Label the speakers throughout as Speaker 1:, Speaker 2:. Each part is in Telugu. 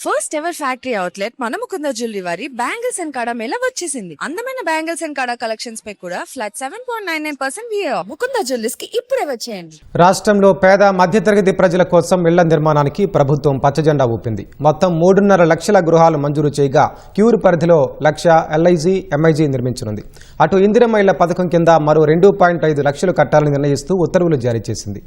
Speaker 1: ఫస్ట్ ఎవర్ ఫ్యాక్టరీ అవుట్లెట్ మన ముకుంద జ్యువెలరీ వారి బ్యాంగిల్స్ అండ్ కడా మేళ వచ్చేసింది. అందమైన బ్యాంగిల్స్ అండ్ కడా కలెక్షన్స్ పై కూడా ఫ్లాట్ 7.99% VA ముకుంద జ్యువెలర్స్ కి ఇప్పుడే వచ్చేయండి.
Speaker 2: రాష్ట్రంలో పేద మధ్యతరగతి ప్రజల కోసం ఇళ్ల నిర్మాణానికి ప్రభుత్వం పచ్చజెండా ఊపింది. మొత్తం 3.5 లక్షల గృహాలు మంజూరు చేయగా క్యూర్ పరిధిలో 1,00,000 LIG, MIG నిర్మించనుంది. అటు ఇందిరమ్మ ఇళ్ల పథకం కింద మరో 2.5 లక్షలు కట్టాలని నిర్ణయిస్తూ ఉత్తర్వులు జారీ చేసింది.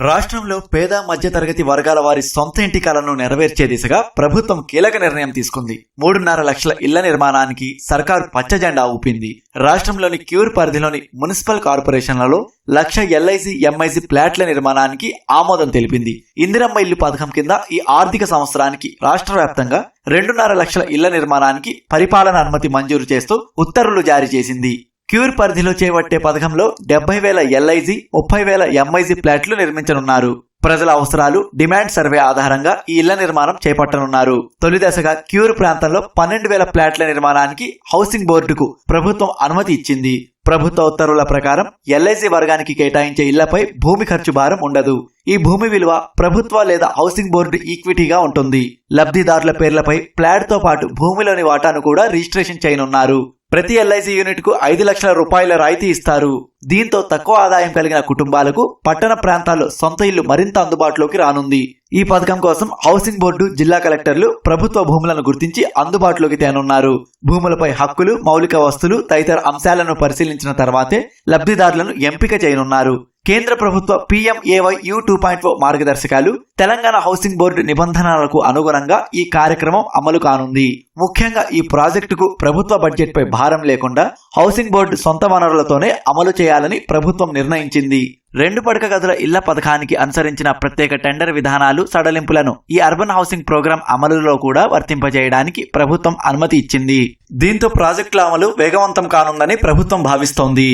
Speaker 3: రాష్ట్రంలో పేద మధ్యతరగతి వర్గాల వారి సొంత ఇంటి కలను నెరవేర్చే దిశగా ప్రభుత్వం కీలక నిర్ణయం తీసుకుంది. 3.5 లక్షల ఇళ్ల నిర్మాణానికి సర్కారు పచ్చజెండా ఊపింది. రాష్ట్రంలోని క్యూర్ పరిధిలోని మున్సిపల్ కార్పొరేషన్లలో 1,00,000 LIG, MIG ఫ్లాట్ల నిర్మాణానికి ఆమోదం తెలిపింది. ఇందిరమ్మ ఇల్లు పథకం కింద ఈ ఆర్థిక సంవత్సరానికి రాష్ట్ర వ్యాప్తంగా 2.5 లక్షల ఇళ్ల నిర్మాణానికి పరిపాలన అనుమతి మంజూరు చేస్తూ ఉత్తర్వులు జారీ చేసింది. క్యూర్ పరిధిలో చేపట్టే పథకంలో 70,000 LIG, 30,000 MIG ఫ్లాట్లు నిర్మించనున్నారు. ప్రజల అవసరాలు, డిమాండ్ సర్వే ఆధారంగా ఈ ఇళ్ల నిర్మాణం చేపట్టనున్నారు. తొలి దశగా క్యూర్ ప్రాంతంలో 12,000 ఫ్లాట్ల నిర్మాణానికి హౌసింగ్ బోర్డుకు ప్రభుత్వం అనుమతి ఇచ్చింది. ప్రభుత్వ ఉత్తర్వుల ప్రకారం LIG వర్గానికి కేటాయించే ఇళ్లపై భూమి ఖర్చు భారం ఉండదు. ఈ భూమి విలువ ప్రభుత్వ లేదా హౌసింగ్ బోర్డు ఈక్విటీగా ఉంటుంది. లబ్ధిదారుల పేర్లపై ఫ్లాట్ తో పాటు భూమిలోని వాటాను కూడా రిజిస్ట్రేషన్ చేయనున్నారు. ప్రతి LIG యూనిట్ కు 5 లక్షల రూపాయల రాయితీ ఇస్తారు. దీంతో తక్కువ ఆదాయం కలిగిన కుటుంబాలకు పట్టణ ప్రాంతాల్లో సొంత ఇల్లు మరింత అందుబాటులోకి రానుంది. ఈ పథకం కోసం హౌసింగ్ బోర్డు, జిల్లా కలెక్టర్లు ప్రభుత్వ భూములను గుర్తించి అందుబాటులోకి తేనున్నారు. భూములపై హక్కులు, మౌలిక వస్తువులు తదితర అంశాలను పరిశీలించిన తర్వాతే లబ్ధిదారులను ఎంపిక చేయనున్నారు. కేంద్ర ప్రభుత్వ PMAY-U 2.0 మార్గదర్శకాలు, తెలంగాణ హౌసింగ్ బోర్డు నిబంధనలకు అనుగుణంగా ఈ కార్యక్రమం అమలు కానుంది. ముఖ్యంగా ఈ ప్రాజెక్టుకు ప్రభుత్వ బడ్జెట్ పై భారం లేకుండా హౌసింగ్ బోర్డు సొంత వనరులతోనే అమలు చేయాలని ప్రభుత్వం నిర్ణయించింది. 2 పడక గదుల ఇళ్ల పథకానికి అనుసరించిన ప్రత్యేక టెండర్ విధానాలు, సడలింపులను ఈ అర్బన్ హౌసింగ్ ప్రోగ్రాం అమలులో కూడా వర్తింపజేయడానికి ప్రభుత్వం అనుమతి ఇచ్చింది. దీంతో ప్రాజెక్టుల అమలు వేగవంతం కానుందని ప్రభుత్వం భావిస్తోంది.